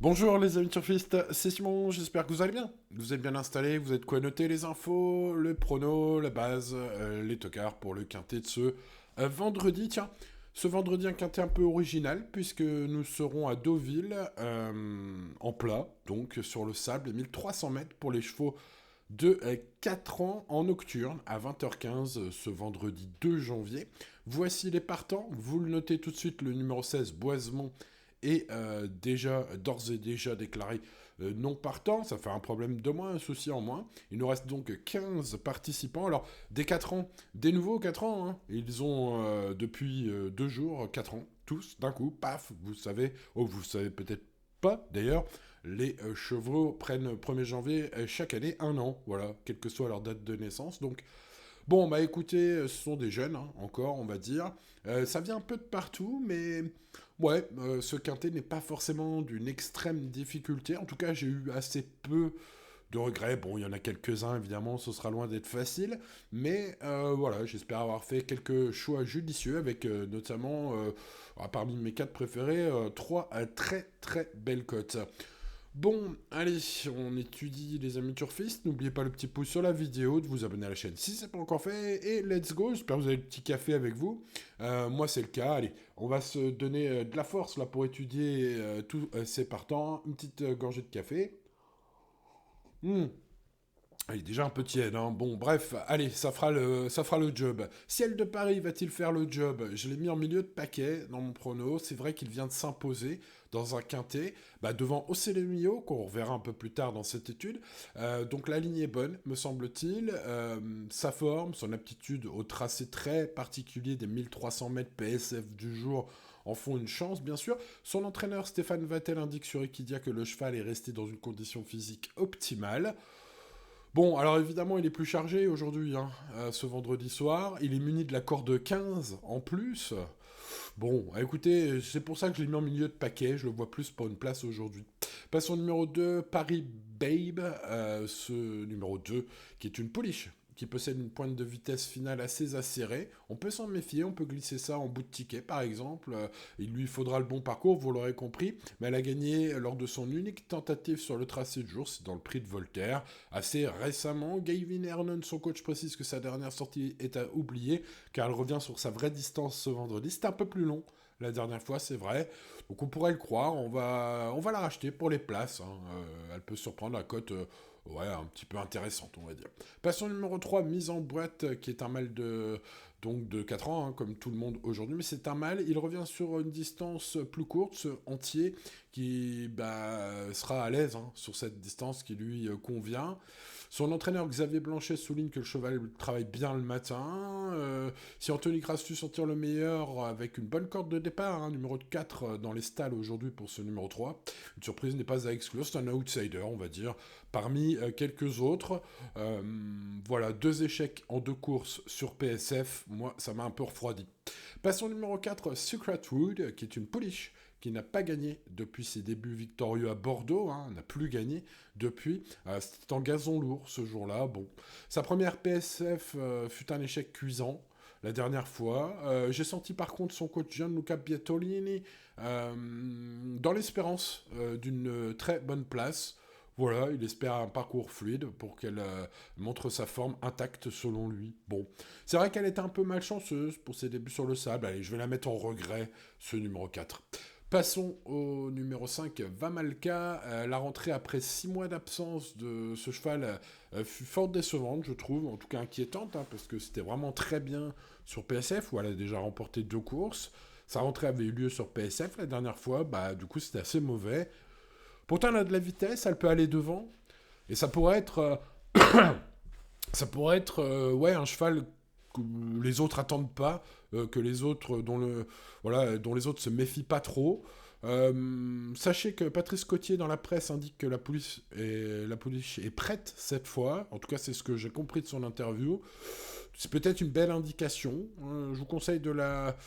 Bonjour les amis turfistes, c'est Simon, j'espère que vous allez bien. Vous êtes bien installés, vous êtes quoi noter les infos, le prono, la base, les tocards pour le quintet de ce vendredi. Tiens, ce vendredi un quintet un peu original puisque nous serons à Deauville en plat, donc sur le sable, 1300 mètres pour les chevaux de 4 ans en nocturne à 20h15 ce vendredi 2 janvier. Voici les partants, vous le notez tout de suite, le numéro 16 Boisemont est d'ores et déjà déclaré non partant. Ça fait un problème de moins, un souci en moins. Il nous reste donc 15 participants. Alors, des 4 ans, des nouveaux 4 ans, hein. Ils ont depuis 2 jours 4 ans, tous d'un coup, paf, vous savez, oh, vous savez peut-être pas d'ailleurs, les chevaux prennent 1er janvier chaque année un an, voilà, quelle que soit leur date de naissance. Donc, bon, bah écoutez, ce sont des jeunes, hein, encore, on va dire. Ça vient un peu de partout, mais ouais, ce quintet n'est pas forcément d'une extrême difficulté. En tout cas, j'ai eu assez peu de regrets. Bon, il y en a quelques-uns, évidemment, ce sera loin d'être facile. Mais voilà, j'espère avoir fait quelques choix judicieux avec notamment, parmi mes quatre préférés, trois très très belles cotes. Bon, allez, on étudie les amis turfistes. N'oubliez pas le petit pouce sur la vidéo, de vous abonner à la chaîne si c'est pas encore fait. Et let's go, j'espère que vous avez le petit café avec vous. Moi, c'est le cas. Allez, on va se donner de la force là pour étudier tous ces partants. Une petite gorgée de café. Hmm. Il est déjà un peu tiède, hein. Bon, bref, allez, ça fera le job. Ciel de Paris va-t-il faire le job? Je l'ai mis en milieu de paquet dans mon prono. C'est vrai qu'il vient de s'imposer dans un quintet, devant Ocelemio, qu'on reverra un peu plus tard dans cette étude. Donc la ligne est bonne, me semble-t-il. Sa forme, son aptitude au tracé très particulier des 1300 mètres PSF du jour en font une chance, bien sûr. Son entraîneur Stéphane Vattel indique sur Equidia que le cheval est resté dans une condition physique optimale. Bon, alors évidemment, il est plus chargé aujourd'hui, hein, ce vendredi soir. Il est muni de la corde 15 en plus. Bon, écoutez, c'est pour ça que je l'ai mis en milieu de paquet. Je le vois plus pour une place aujourd'hui. Passons au numéro 2, Paris Babe. Ce numéro 2, qui est une pouliche, qui possède une pointe de vitesse finale assez acérée. On peut s'en méfier, on peut glisser ça en bout de ticket par exemple. Il lui faudra le bon parcours, vous l'aurez compris. Mais elle a gagné lors de son unique tentative sur le tracé de jour, c'est dans le prix de Voltaire. Assez récemment, Gavin Hernon, son coach, précise que sa dernière sortie est à oublier, car elle revient sur sa vraie distance ce vendredi. C'était un peu plus long la dernière fois, c'est vrai. Donc on pourrait le croire, on va la racheter pour les places, hein. Elle peut surprendre la cote, ouais, un petit peu intéressante, on va dire. Passons au numéro 3, mise en boîte, qui est un mâle de 4 ans, hein, comme tout le monde aujourd'hui, mais c'est un mâle. Il revient sur une distance plus courte, ce entier, qui sera à l'aise, hein, sur cette distance qui lui convient. Son entraîneur Xavier Blanchet souligne que le cheval travaille bien le matin. Si Anthony Crassus en tire le meilleur avec une bonne corde de départ, hein, numéro 4 dans les stalles aujourd'hui pour ce numéro 3, une surprise n'est pas à exclure, c'est un outsider, on va dire, parmi quelques autres. Euh, voilà, 2 échecs en 2 courses sur PSF, moi ça m'a un peu refroidi. Passons au numéro 4, Secret Wood, qui est une pouliche qui n'a pas gagné depuis ses débuts victorieux à Bordeaux, hein, n'a plus gagné depuis. C'était en gazon lourd ce jour-là. Bon, sa première PSF fut un échec cuisant la dernière fois. J'ai senti par contre son coach Gianluca Bietolini dans l'espérance d'une très bonne place. Voilà, il espère un parcours fluide pour qu'elle montre sa forme intacte selon lui. Bon, c'est vrai qu'elle était un peu malchanceuse pour ses débuts sur le sable. Allez, je vais la mettre en regret, ce numéro 4. Passons au numéro 5, Vamalka. La rentrée après 6 mois d'absence de ce cheval fut fort décevante, je trouve, en tout cas inquiétante, hein, parce que c'était vraiment très bien sur PSF, où elle a déjà remporté 2 courses. Sa rentrée avait eu lieu sur PSF la dernière fois, du coup c'était assez mauvais. Pourtant elle a de la vitesse, elle peut aller devant, et ça pourrait être ouais, un cheval que les autres attendent pas, que les autres dont les autres se méfient pas trop. Sachez que Patrice Cotier dans la presse indique que la police est prête cette fois. En tout cas, c'est ce que j'ai compris de son interview. C'est peut-être une belle indication. Je vous conseille de la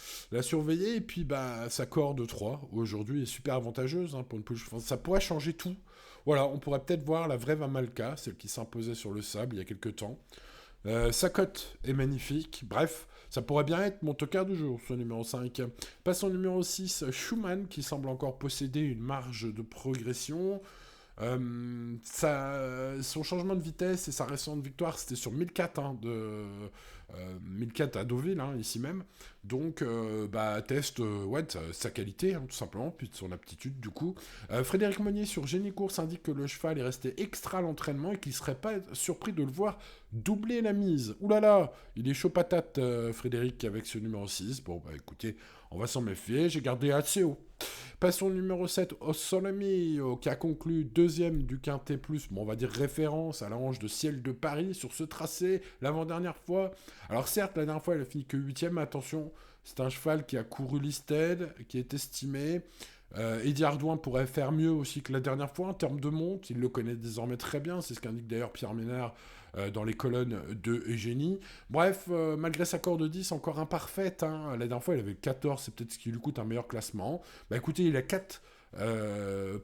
surveiller. Et puis, sa corde 3 aujourd'hui est super avantageuse, hein, pour une pouliche. Enfin, ça pourrait changer tout. Voilà, on pourrait peut-être voir la vraie Vamalka, celle qui s'imposait sur le sable il y a quelques temps. Sa cote est magnifique. Bref, Ça pourrait bien être mon tocard du jour, ce numéro 5. Passons au numéro 6, Schumann, qui semble encore posséder une marge de progression. Son changement de vitesse et sa récente victoire, c'était sur 1004, 1004 à Deauville, ici même. Donc, teste ouais, de sa qualité, tout simplement, puis de son aptitude, du coup. Frédéric Monnier sur Génie Course indique que le cheval est resté extra à l'entraînement et qu'il serait pas surpris de le voir doubler la mise. Ouh là là, il est chaud patate, Frédéric, avec ce numéro 6. Bon, écoutez, on va s'en méfier, j'ai gardé assez haut. Passons au numéro 7, Ossolomio, qui a conclu deuxième du Quintet Plus, on va dire référence à la hanche de Ciel de Paris sur ce tracé l'avant-dernière fois. Alors certes, la dernière fois, elle a fini que 8ème, mais attention, c'est un cheval qui a couru Listed, qui est estimé. Eddie Ardouin pourrait faire mieux aussi que la dernière fois en termes de monte, il le connaît désormais très bien, c'est ce qu'indique d'ailleurs Pierre Ménard dans les colonnes de Eugénie. Bref, malgré sa corde de 10 encore imparfaite, la dernière fois il avait 14, c'est peut-être ce qui lui coûte un meilleur classement. Écoutez, il a 4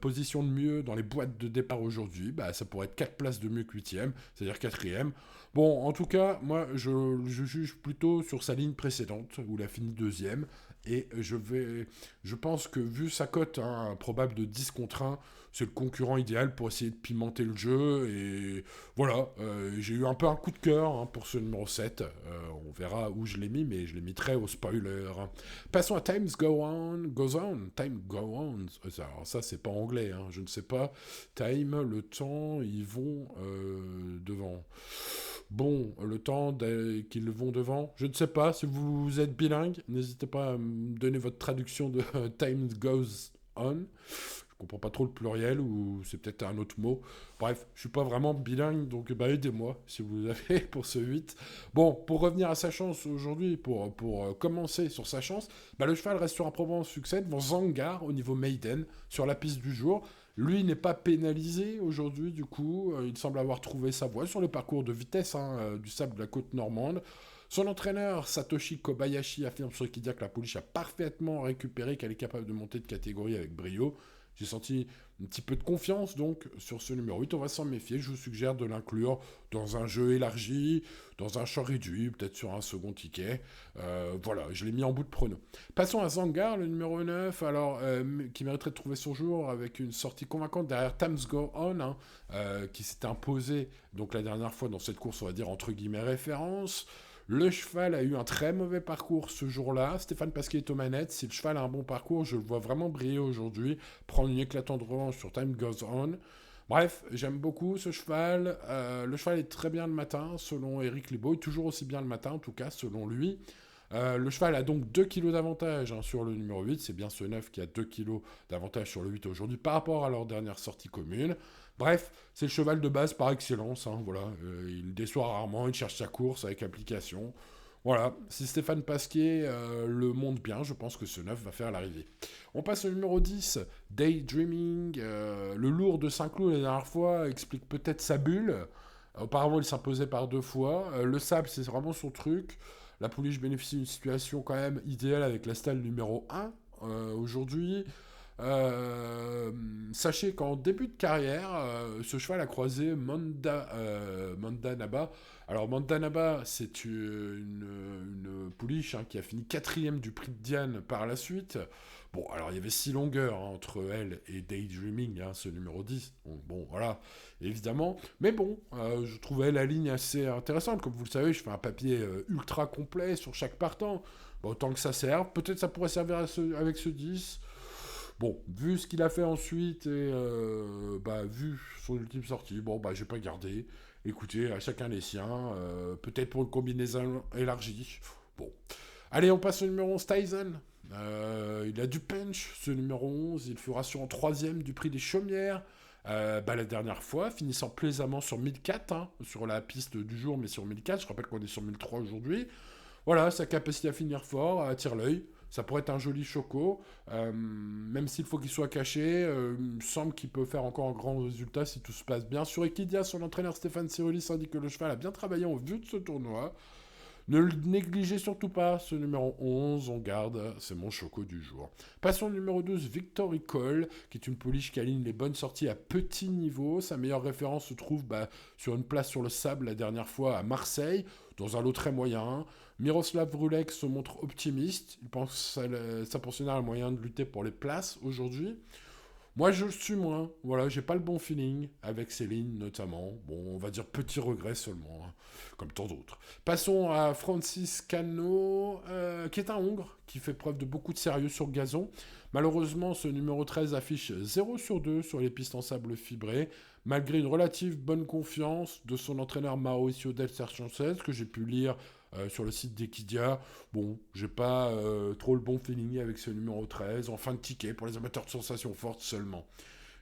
positions de mieux dans les boîtes de départ aujourd'hui, ça pourrait être 4 places de mieux que 8ème, c'est-à-dire 4ème. Bon, en tout cas, moi je juge plutôt sur sa ligne précédente, où il a fini 2ème, et je pense que vu sa cote probable de 10 contre 1, c'est le concurrent idéal pour essayer de pimenter le jeu. Et voilà, j'ai eu un peu un coup de cœur pour ce numéro 7. On verra où je l'ai mis, mais je l'ai mis très au spoiler. Passons à Time Goes On. Time Go On. Alors ça, c'est pas anglais, je ne sais pas. Time, le temps, ils vont devant. Bon, le temps qu'ils vont devant, je ne sais pas. Si vous êtes bilingue, n'hésitez pas à me donner votre traduction de Time Goes On. Je comprends pas trop le pluriel, ou c'est peut-être un autre mot. Bref, je suis pas vraiment bilingue, donc aidez-moi si vous avez pour ce 8. Bon, pour revenir à sa chance aujourd'hui, pour commencer sur sa chance, le cheval reste sur un probant succès devant Zangar au niveau maiden, sur la piste du jour. Lui n'est pas pénalisé aujourd'hui, du coup. Il semble avoir trouvé sa voie sur le parcours de vitesse du sable de la côte normande. Son entraîneur, Satoshi Kobayashi, affirme sur Wikidia que la pouliche a parfaitement récupéré, qu'elle est capable de monter de catégorie avec brio. J'ai senti un petit peu de confiance, donc, sur ce numéro 8. On va s'en méfier. Je vous suggère de l'inclure dans un jeu élargi, dans un champ réduit, peut-être sur un second ticket. Voilà, je l'ai mis en bout de prono. Passons à Zangar, le numéro 9, alors, qui mériterait de trouver son jour avec une sortie convaincante derrière Times Go On, qui s'était imposé donc la dernière fois dans cette course, on va dire, entre guillemets, référence. Le cheval a eu un très mauvais parcours ce jour-là. Stéphane Pasquier est aux manettes. Si le cheval a un bon parcours, je le vois vraiment briller aujourd'hui. Prendre une éclatante revanche sur Time Goes On. Bref, j'aime beaucoup ce cheval. Le cheval est très bien le matin, selon Eric Libaud. Toujours aussi bien le matin, en tout cas, selon lui. Le cheval a donc 2 kilos d'avantage sur le numéro 8. C'est bien ce 9 qui a 2 kilos d'avantage sur le 8 aujourd'hui par rapport à leur dernière sortie commune. Bref, c'est le cheval de base par excellence. Voilà. Il déçoit rarement, il cherche sa course avec application. Voilà, si Stéphane Pasquier le monte bien, je pense que ce 9 va faire l'arrivée. On passe au numéro 10, Daydreaming. Le lourd de Saint-Cloud la dernière fois explique peut-être sa bulle. Auparavant, il s'imposait par 2 fois. Le sable, c'est vraiment son truc. La pouliche bénéficie d'une situation quand même idéale avec la stalle numéro 1 aujourd'hui. Sachez qu'en début de carrière, ce cheval a croisé Manda Naba. Alors Manda Naba, c'est une pouliche qui a fini 4ème du prix de Diane par la suite. Bon, alors il y avait 6 longueurs entre elle et Daydreaming, ce numéro 10. Bon, voilà, évidemment. Mais bon, je trouvais la ligne assez intéressante. Comme vous le savez, je fais un papier ultra complet sur chaque partant. Bon, autant que ça serve. Peut-être ça pourrait servir avec ce 10. Bon, vu ce qu'il a fait ensuite et vu son ultime sortie, j'ai pas gardé. Écoutez, à chacun les siens. Peut-être pour une combinaison élargie. Bon. Allez, on passe au numéro 11, Tyson. Il a du punch, ce numéro 11. Il fera sur en 3ème du prix des Chaumières. La dernière fois, finissant plaisamment sur 1004, sur la piste du jour, mais sur 1004. Je rappelle qu'on est sur 1003 aujourd'hui. Voilà, sa capacité à finir fort, attire l'œil. Ça pourrait être un joli choco, même s'il faut qu'il soit caché, il me semble qu'il peut faire encore un grand résultat si tout se passe bien. Sur Equidia, son entraîneur Stéphane Cyrulis indique que le cheval a bien travaillé en vue de ce tournoi. Ne le négligez surtout pas, ce numéro 11, on garde, c'est mon choco du jour. Passons au numéro 12, Victory Call, qui est une pouliche qui aligne les bonnes sorties à petit niveau. Sa meilleure référence se trouve sur une place sur le sable la dernière fois à Marseille, dans un lot très moyen. Miroslav Vrulek se montre optimiste. Il pense que sa pensionnaire a le moyen de lutter pour les places aujourd'hui. Moi, je le suis moins. Voilà, j'ai pas le bon feeling avec Céline, notamment. Bon, on va dire petit regret seulement, hein, comme tant d'autres. Passons à Francis Cano, qui est un Hongre, qui fait preuve de beaucoup de sérieux sur le gazon. Malheureusement, ce numéro 13 affiche 0 sur 2 sur les pistes en sable fibré, malgré une relative bonne confiance de son entraîneur Mauricio Del Cerchancel, que j'ai pu lire sur le site d'Equidia. Bon, j'ai pas trop le bon feeling avec ce numéro 13, en fin de ticket, pour les amateurs de sensations fortes seulement.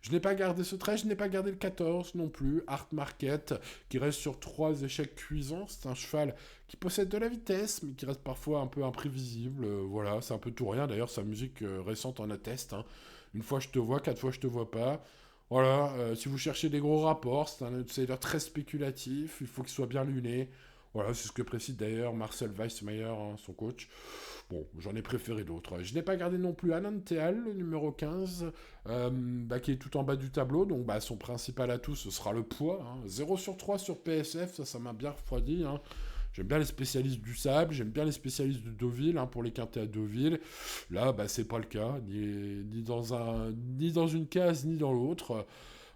Je n'ai pas gardé ce 13, je n'ai pas gardé le 14 non plus, Art Market, qui reste sur 3 échecs cuisants. C'est un cheval qui possède de la vitesse, mais qui reste parfois un peu imprévisible. Voilà, c'est un peu tout rien. D'ailleurs, sa musique récente en atteste, hein. Une fois je te vois, 4 fois je te vois pas. Voilà, si vous cherchez des gros rapports, c'est un outsider très spéculatif, il faut qu'il soit bien luné. Voilà, c'est ce que précise d'ailleurs Marcel Weissmeyer, hein, son coach. Bon, j'en ai préféré d'autres. Je n'ai pas gardé non plus Alan Teal, le numéro 15, qui est tout en bas du tableau. Donc son principal atout, ce sera le poids, hein. 0 sur 3 sur PSF, ça m'a bien refroidi, hein. J'aime bien les spécialistes du sable, j'aime bien les spécialistes de Deauville, hein, pour les quintés à Deauville. Là, c'est pas le cas, ni dans une case, ni dans l'autre.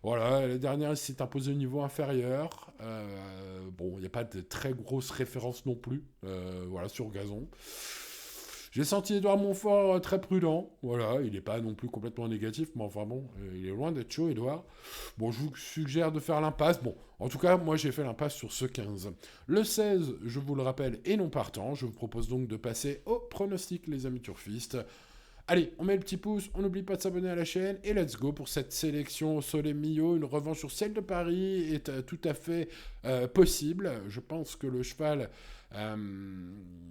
Voilà, la dernière, il s'est imposé au niveau inférieur. Bon, il n'y a pas de très grosses références non plus, voilà, sur gazon. J'ai senti Édouard Montfort très prudent. Voilà, il n'est pas non plus complètement négatif, mais enfin bon, il est loin d'être chaud, Édouard. Bon, je vous suggère de faire l'impasse. Bon, en tout cas, moi j'ai fait l'impasse sur ce 15. Le 16, je vous le rappelle, est non partant. Je vous propose donc de passer au pronostic, les amis turfistes. Allez, on met le petit pouce, on n'oublie pas de s'abonner à la chaîne, et let's go pour cette sélection au Soleil Millau. Une revanche sur celle de Paris est tout à fait possible. Je pense que le cheval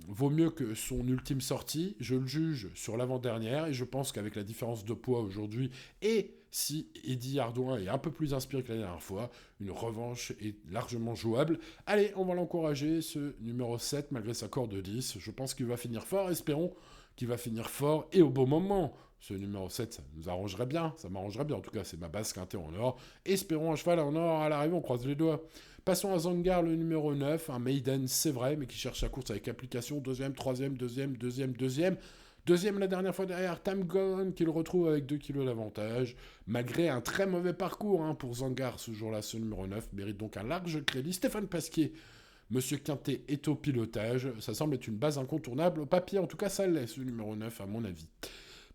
vaut mieux que son ultime sortie. Je le juge sur l'avant-dernière, et je pense qu'avec la différence de poids aujourd'hui, et si Eddy Ardouin est un peu plus inspiré que la dernière fois, une revanche est largement jouable. Allez, on va l'encourager, ce numéro 7, malgré sa corde de 10. Je pense qu'il va finir fort, espérons qui va finir fort et au bon moment. Ce numéro 7, ça nous arrangerait bien, ça m'arrangerait bien. En tout cas, c'est ma base quintée en or. Espérons un cheval en or à l'arrivée, on croise les doigts. Passons à Zangar, le numéro 9, un maiden, c'est vrai, mais qui cherche sa course avec application. Deuxième, troisième, deuxième. Deuxième la dernière fois derrière Tam Gone, qui le retrouve avec 2 kilos d'avantage. Malgré un très mauvais parcours, hein, pour Zangar ce jour-là, ce numéro 9 mérite donc un large crédit. Stéphane Pasquier, Monsieur Quintet est au pilotage. Ça semble être une base incontournable. Au papier, en tout cas, ça l'est, ce numéro 9, à mon avis.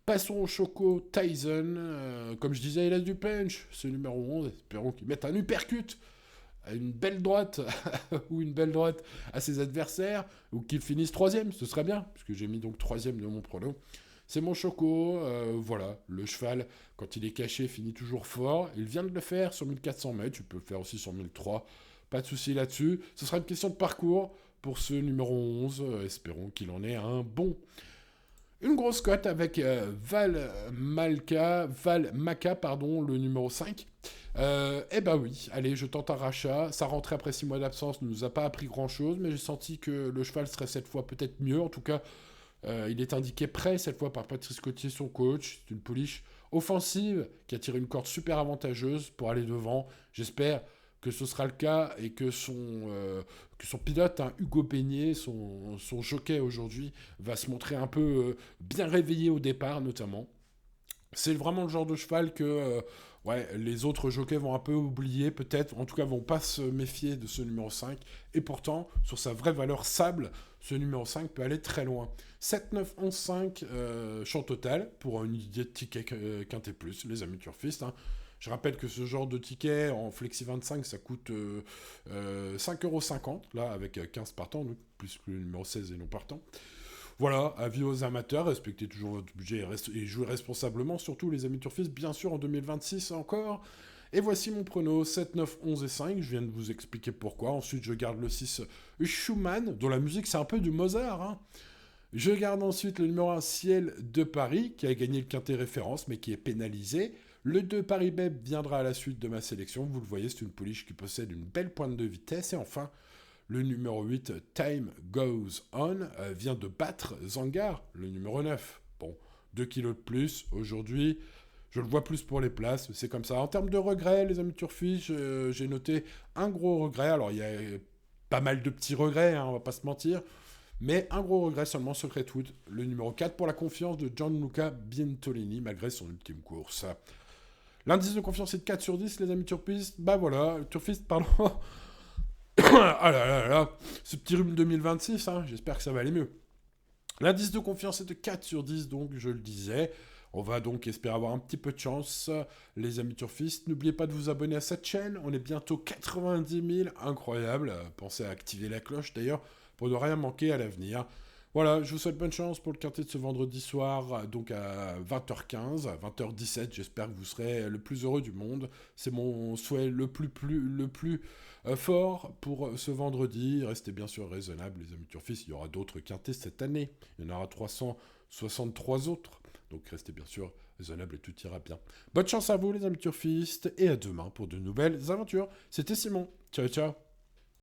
Passons au Choco Tyson. Comme je disais, il a du punch. Ce numéro 11, espérons qu'il mette un uppercut à une belle droite ou une belle droite à ses adversaires, ou qu'il finisse 3ème, ce serait bien, puisque j'ai mis donc 3ème de mon prono. C'est mon Choco, voilà, le cheval, quand il est caché, finit toujours fort. Il vient de le faire sur 1400 mètres, tu peux le faire aussi sur 1003. Pas de souci là-dessus. Ce sera une question de parcours pour ce numéro 11. Espérons qu'il en ait un bon. Une grosse cote avec Val Maca, le numéro 5. Oui, allez, je tente un rachat. Sa rentrée après 6 mois d'absence ne nous a pas appris grand-chose, mais j'ai senti que le cheval serait cette fois peut-être mieux. En tout cas, il est indiqué prêt cette fois par Patrice Cotier, son coach. C'est une pouliche offensive qui a tiré une corde super avantageuse pour aller devant. J'espère que ce sera le cas et que son pilote, hein, Hugo Peigné, son jockey aujourd'hui, va se montrer un peu bien réveillé au départ notamment. C'est vraiment le genre de cheval que les autres jockeys vont un peu oublier peut-être, en tout cas vont pas se méfier de ce numéro 5, et pourtant, sur sa vraie valeur sable, ce numéro 5 peut aller très loin. 7, 9, 11, 5, champ total, pour une idée de ticket quintet plus, les amis turfistes, hein. Je rappelle que ce genre de ticket en Flexi 25, ça coûte 5,50 €, là, avec 15 partants, donc plus que le numéro 16 et non partant. Voilà, avis aux amateurs, respectez toujours votre budget et jouez responsablement, surtout les amis turfistes, bien sûr, en 2026 encore. Et voici mon prono, 7, 9, 11 et 5, je viens de vous expliquer pourquoi. Ensuite, je garde le 6, Schumann, dont la musique, c'est un peu du Mozart, hein. Je garde ensuite le numéro 1, Ciel de Paris, qui a gagné le quintet référence, mais qui est pénalisé. Le 2, Paris Beb, viendra à la suite de ma sélection. Vous le voyez, c'est une pouliche qui possède une belle pointe de vitesse. Et enfin, le numéro 8, Time Goes On, vient de battre Zangar, le numéro 9. Bon, 2 kilos de plus aujourd'hui. Je le vois plus pour les places, c'est comme ça. En termes de regrets, les amis turfistes, j'ai noté un gros regret. Alors, il y a pas mal de petits regrets, hein, on va pas se mentir. Mais un gros regret seulement, Secretwood, le numéro 4 pour la confiance de Gianluca Bientolini, malgré son ultime course. L'indice de confiance est de 4 sur 10, les amis turfistes. Bah voilà, turfistes, pardon. Ah là là là, ce petit rhume 2026, hein, j'espère que ça va aller mieux. L'indice de confiance est de 4 sur 10, donc je le disais. On va donc espérer avoir un petit peu de chance, les amis turfistes. N'oubliez pas de vous abonner à cette chaîne, on est bientôt 90 000, incroyable. Pensez à activer la cloche d'ailleurs, pour ne rien manquer à l'avenir. Voilà, je vous souhaite bonne chance pour le quintet de ce vendredi soir, donc à 20h15, 20h17, j'espère que vous serez le plus heureux du monde. C'est mon souhait le plus fort pour ce vendredi. Restez bien sûr raisonnables, les amis turfistes, il y aura d'autres quintets cette année. Il y en aura 363 autres, donc restez bien sûr raisonnables et tout ira bien. Bonne chance à vous, les amis turfistes, et à demain pour de nouvelles aventures. C'était Simon, ciao ciao.